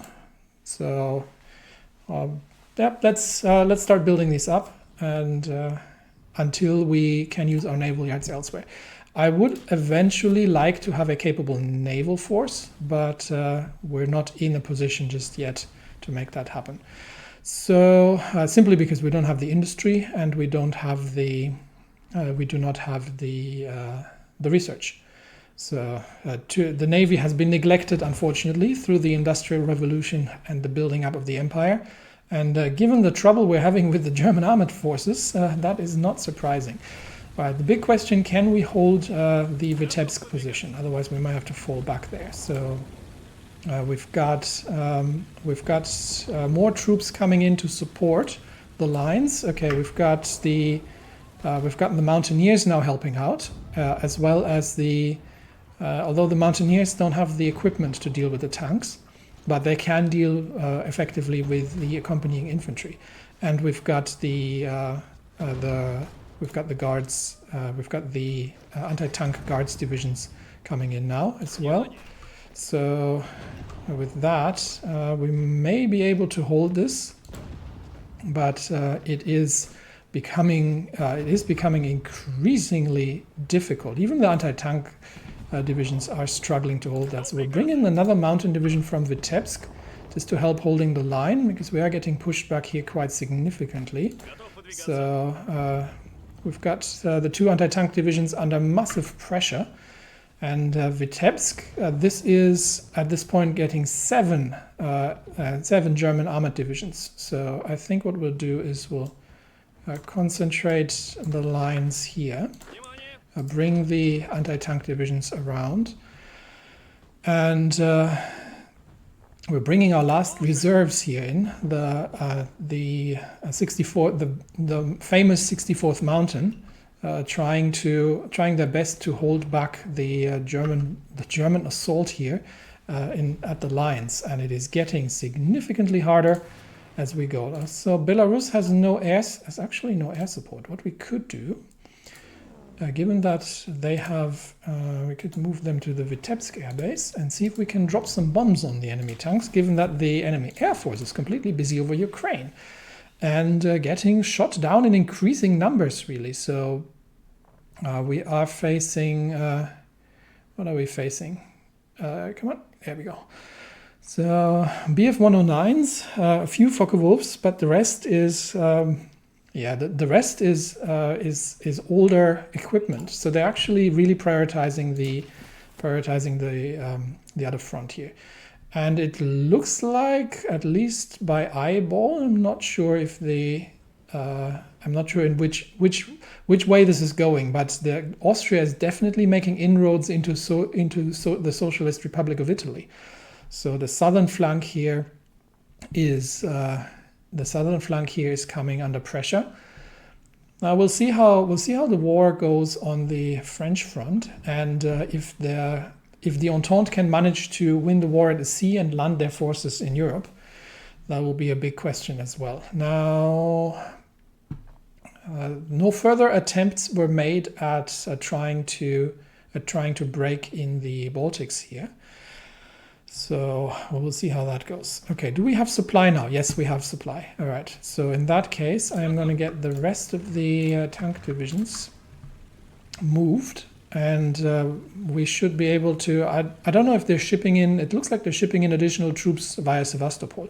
So yeah, let's start building these up, and until we can use our naval yards elsewhere. I would eventually like to have a capable naval force, but we're not in a position just yet to make that happen. So simply because we don't have the industry and we do not have the research. So the Navy has been neglected, unfortunately, through the Industrial Revolution and the building up of the empire. And given the trouble we're having with the German armed forces, that is not surprising. Right, the big question, can we hold the Vitebsk position? Otherwise we might have to fall back there. So we've got more troops coming in to support the lines. Okay, we've got the Mountaineers now helping out, as well as although the Mountaineers don't have the equipment to deal with the tanks, but they can deal effectively with the accompanying infantry. And we've got the guards, we've got the anti-tank guards divisions coming in now as well. So with that, we may be able to hold this, but it is becoming increasingly difficult. Even the anti-tank divisions are struggling to hold that. So we'll bring in another mountain division from Vitebsk just to help holding the line, because we are getting pushed back here quite significantly. So we've got the two anti-tank divisions under massive pressure, and Vitebsk, this is at this point getting seven German armored divisions. So I think what we'll do is we'll concentrate the lines here, bring the anti-tank divisions around, and we're bringing our last reserves here in the famous 64th Mountain, trying their best to hold back the German assault here at the lines, and it is getting significantly harder as we go. So Belarus has actually no air support. What we could do, given that they have, we could move them to the Vitebsk airbase and see if we can drop some bombs on the enemy tanks, given that the enemy air force is completely busy over Ukraine. and getting shot down in increasing numbers, really. So we are facing, what are we facing? Come on, there we go. So Bf 109s, a few Focke-Wulfs, but the rest is, the rest is older equipment. So they're actually really prioritizing the other front here. And it looks like, at least by eyeball, I'm not sure if I'm not sure in which way this is going, but Austria is definitely making inroads into the Socialist Republic of Italy. So the southern flank here is coming under pressure. Now we'll see how the war goes on the French front, and if the Entente can manage to win the war at the sea and land their forces in Europe. That will be a big question as well. Now, no further attempts were made at trying to break in the Baltics here. So we'll see how that goes. Okay, do we have supply now? Yes, we have supply. All right. So in that case, I'm going to get the rest of the tank divisions moved. And we should be able to, I don't know if they're shipping in, it looks like they're shipping in additional troops via Sevastopol.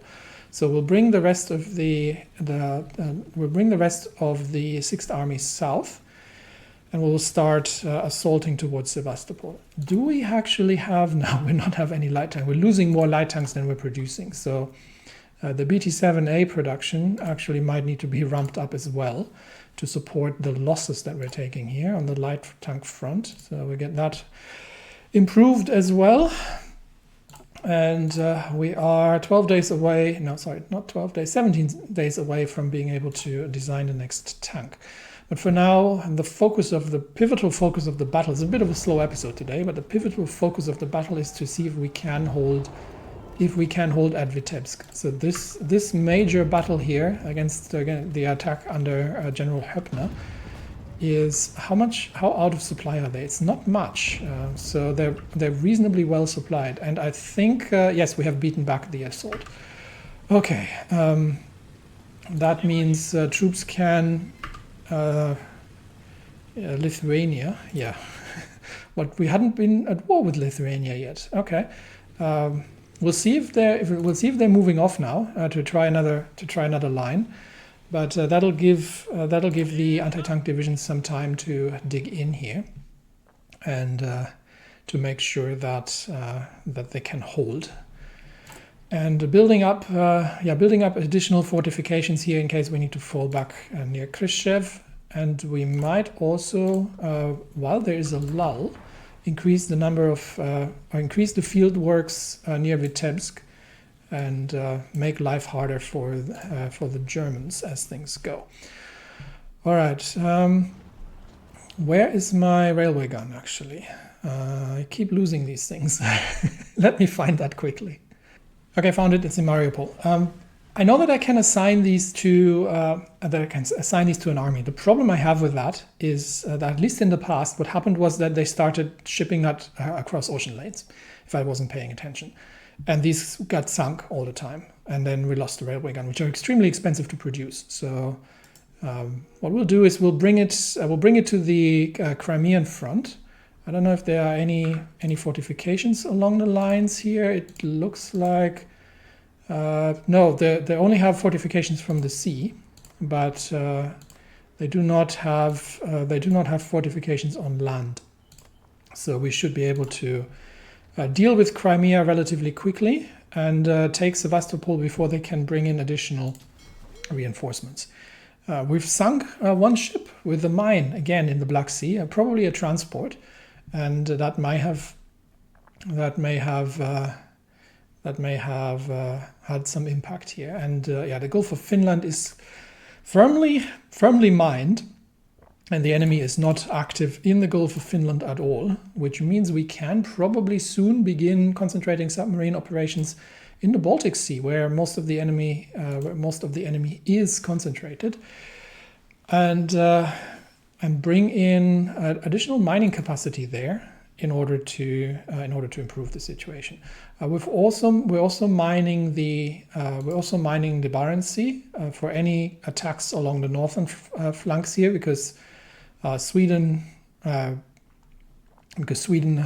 So we'll bring the rest of the 6th Army south, and we'll start assaulting towards Sevastopol. Do we actually have, no, we not have any light tanks. We're losing more light tanks than we're producing. So the BT-7A production actually might need to be ramped up as well to support the losses that we're taking here on the light tank front. So we get that improved as well. And we are 12 days away, no, sorry, not 12 days, 17 days away from being able to design the next tank. But for now, the pivotal focus of the battle is a bit of a slow episode today, but the pivotal focus of the battle is to see if we can hold at Vitebsk. So this major battle here against the attack under General Höppner is how out of supply are they? It's not much. So they're reasonably well supplied, and I think yes, we have beaten back the assault. Okay, that means troops can Lithuania, yeah. But we hadn't been at war with Lithuania yet. Okay. We'll see if they're moving off now to try another line, but that'll give the anti-tank division some time to dig in here, and to make sure that they can hold. And building up additional fortifications here in case we need to fall back near Khrushchev, and we might also, while there is a lull, increase the number of increase the field works near Vitebsk, and make life harder for the Germans as things go. All right, where is my railway gun actually? I keep losing these things. Let me find that quickly. Okay, found it. It's in Mariupol. I know that I can assign these to an army. The problem I have with that is that, at least in the past, what happened was that they started shipping that across ocean lanes, if I wasn't paying attention, and these got sunk all the time. And then we lost the railway gun, which are extremely expensive to produce. So what we'll do is we'll bring it to the Crimean front. I don't know if there are any fortifications along the lines here. It looks like no, they only have fortifications from the sea, but they do not have fortifications on land. So we should be able to deal with Crimea relatively quickly and take Sevastopol before they can bring in additional reinforcements. We've sunk one ship with a mine again in the Black Sea, probably a transport, and that may have had some impact here. And the Gulf of Finland is firmly mined, and the enemy is not active in the Gulf of Finland at all, which means we can probably soon begin concentrating submarine operations in the Baltic Sea, where most of the enemy is concentrated, and bring in additional mining capacity there in order to improve the situation. We're also mining the Barents Sea for any attacks along the northern flanks here, because Sweden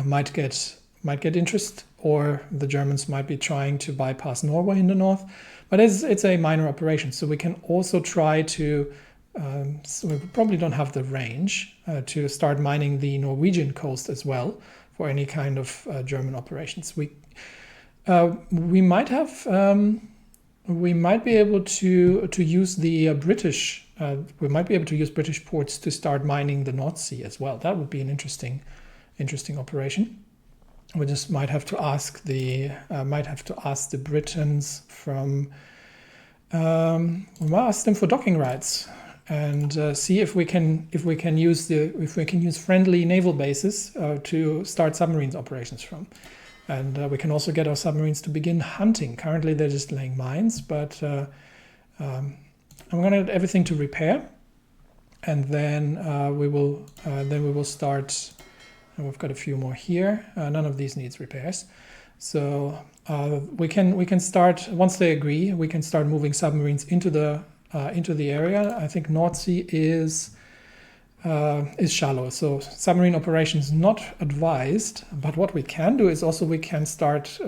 might get interest, or the Germans might be trying to bypass Norway in the north. But it's a minor operation, so we can also try to. So we probably don't have the range to start mining the Norwegian coast as well for any kind of German operations. We might be able to use the British. We might be able to use British ports to start mining the North Sea as well. That would be an interesting operation. We just might have to ask the Britons from. We might ask them for docking rights and see if we can use friendly naval bases to start submarines operations from. And we can also get our submarines to begin hunting. Currently, they're just laying mines, but I'm going to get everything to repair, and then we will start. And we've got a few more here. None of these needs repairs, so we can start once they agree. We can start moving submarines into the area. I think North Sea is shallow, so submarine operations not advised. But what we can do is also we can start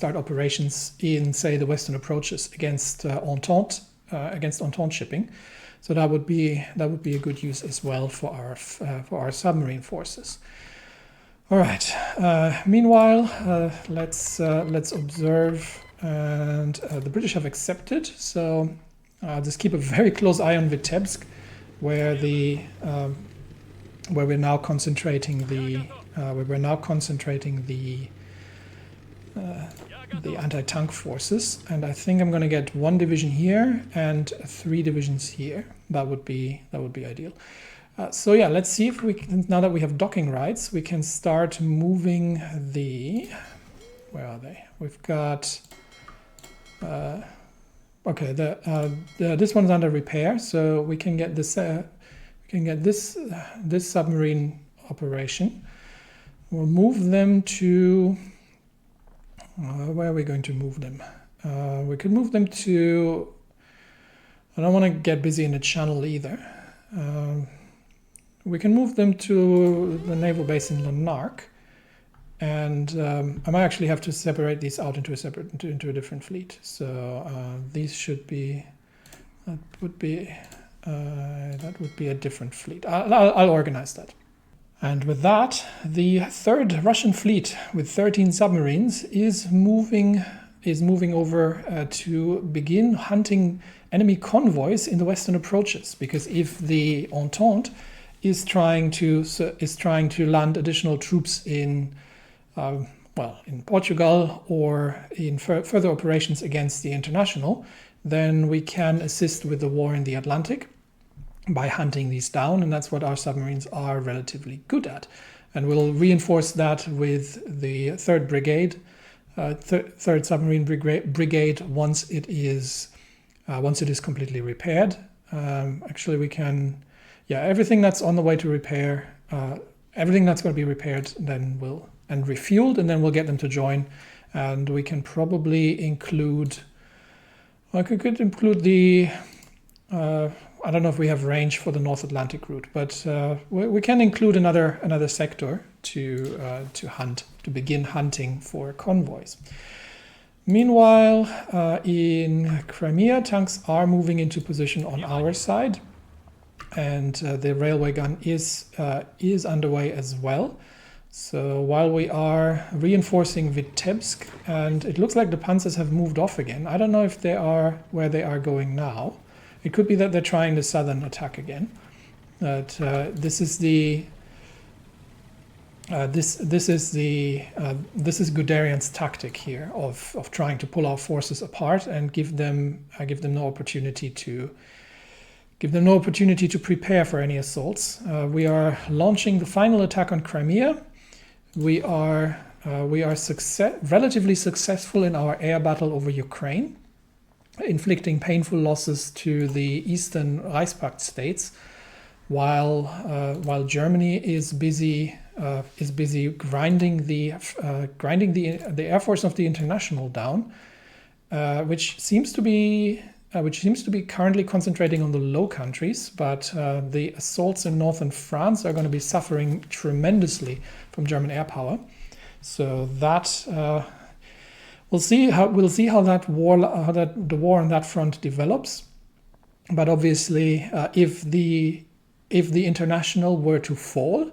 operations in, say, the western approaches against Entente shipping. So that would be a good use as well for our submarine forces. All right. Meanwhile, let's observe, and the British have accepted. So just keep a very close eye on Vitebsk, where we're now concentrating the anti-tank forces. And I think I'm going to get 1 division here and 3 divisions here. That would be ideal. So yeah, let's see if we can, now that we have docking rights, we can start moving the. Where are they? We've got. Okay, this one's under repair, so we can get this. This submarine operation. We'll move them to. Where are we going to move them? We could move them to. I don't want to get busy in the channel either. We can move them to the naval base in Lanark, and I might actually have to separate these out into a different fleet. So these should be. That would be a different fleet. I'll organize that. And with that, the third Russian fleet with 13 submarines is moving over to begin hunting enemy convoys in the western approaches. Because if the Entente is trying to land additional troops in Portugal or in further operations against the International, then we can assist with the war in the Atlantic by hunting these down, and that's what our submarines are relatively good at. And we'll reinforce that with the 3rd Brigade, 3rd Submarine Brigade once it is completely repaired. Actually, we can, everything that's on the way to repair, everything that's going to be repaired, then and refueled, and then we'll get them to join. And we can probably include. I could include the. I don't know if we have range for the North Atlantic route, but we can include another sector to begin hunting for convoys. Meanwhile, in Crimea, tanks are moving into position on our side, and the railway gun is underway as well. So while we are reinforcing Vitebsk, and it looks like the Panzers have moved off again. I don't know if they are where they are going now. It could be that they're trying the southern attack again. But this is Guderian's tactic here of trying to pull our forces apart and give them no opportunity to prepare for any assaults. We are launching the final attack on Crimea. We are relatively successful in our air battle over Ukraine, inflicting painful losses to the eastern Reichspakt states. while Germany is busy grinding the air force of the International down, which seems to be currently concentrating on the Low Countries, but the assaults in northern France are going to be suffering tremendously from German air power. So that we'll see how the war on that front develops. But obviously, if the International were to fall,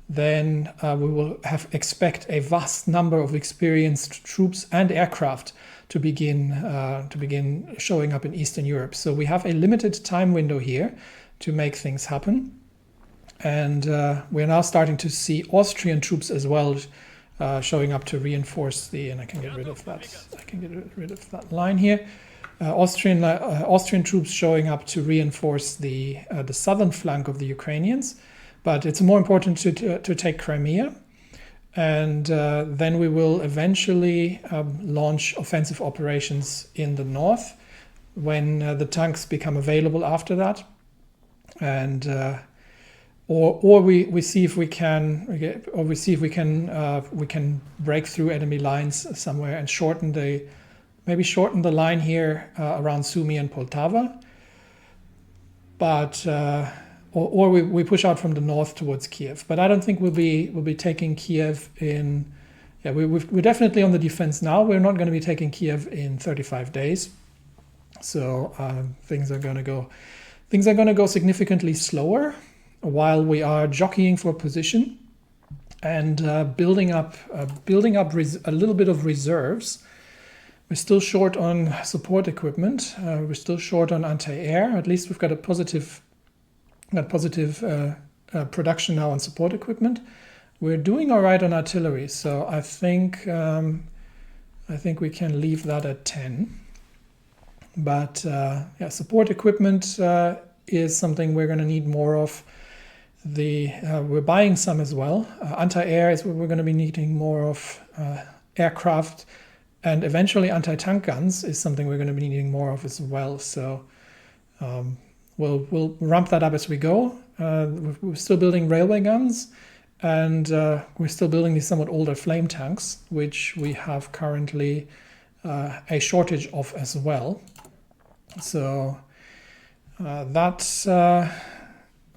then we will expect a vast number of experienced troops and aircraft to begin showing up in Eastern Europe. So we have a limited time window here to make things happen, and we're now starting to see Austrian troops as well showing up to reinforce and I can get rid of that. I can get rid of that line here. Austrian troops showing up to reinforce the southern flank of the Ukrainians, but it's more important to take Crimea, and then we will eventually launch offensive operations in the north when the tanks become available after that, and or we see if we can break through enemy lines somewhere and shorten the line here around Sumy and Poltava, but or we push out from the north towards Kiev. But I don't think we'll be taking Kiev in. Yeah, we're definitely on the defense now. We're not going to be taking Kiev in 35 days. So things are going to go significantly slower while we are jockeying for position and building up a little bit of reserves. We're still short on support equipment. We're still short on anti-air. At least we've got a positive production now on support equipment. We're doing all right on artillery, so I think we can leave that at 10. But support equipment is something we're going to need more of. We're buying some as well. Anti-air is what we're going to be needing more of. Aircraft and eventually anti-tank guns is something we're going to be needing more of as well. So we'll ramp that up as we go. We're still building railway guns, and we're still building these somewhat older flame tanks, which we have currently a shortage of as well. So that's how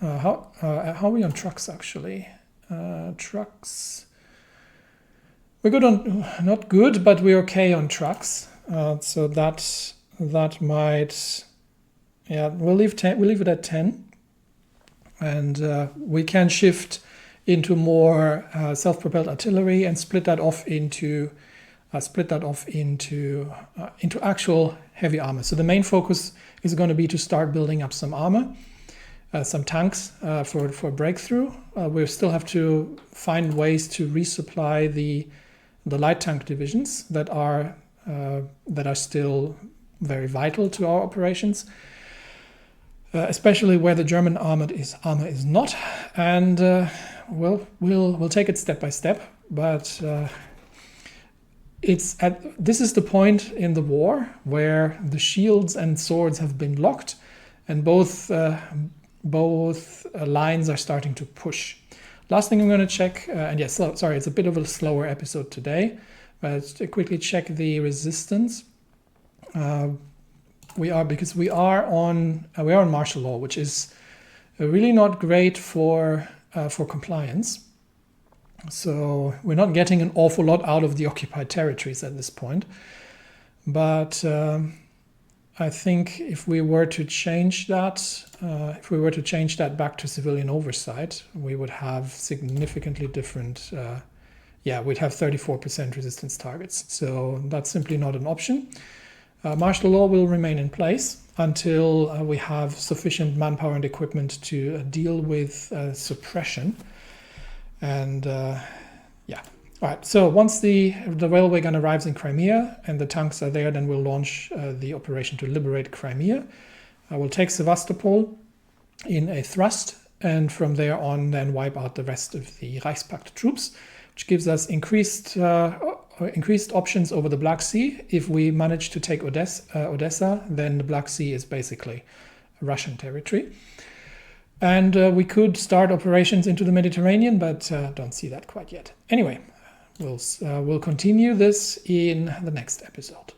are we on trucks actually? Trucks. We're good on, not good, but we're okay on trucks. So that might, we'll leave it at 10, and we can shift into more self-propelled artillery and split that off into actual heavy armor. So the main focus is going to be to start building up some armor, some tanks for breakthrough. We still have to find ways to resupply the light tank divisions that are still very vital to our operations, especially where the German armor is not. And we'll take it step by step, but this is the point in the war where the shields and swords have been locked, and both lines are starting to push. Last thing I'm going to check, sorry, it's a bit of a slower episode today, but to quickly check the resistance. We are on martial law, which is really not great for compliance. So we're not getting an awful lot out of the occupied territories at this point. But I think if we were to change that back to civilian oversight, we would have significantly different. We'd have 34% resistance targets. So that's simply not an option. Martial law will remain in place until we have sufficient manpower and equipment to deal with suppression. And all right, so once the railway gun arrives in Crimea and the tanks are there, then we'll launch the operation to liberate Crimea. We'll take Sevastopol in a thrust, and from there on then wipe out the rest of the Reichspakt troops, which gives us increased options over the Black Sea. If we manage to take Odessa, then the Black Sea is basically Russian territory. And we could start operations into the Mediterranean, but don't see that quite yet. Anyway, we'll continue this in the next episode.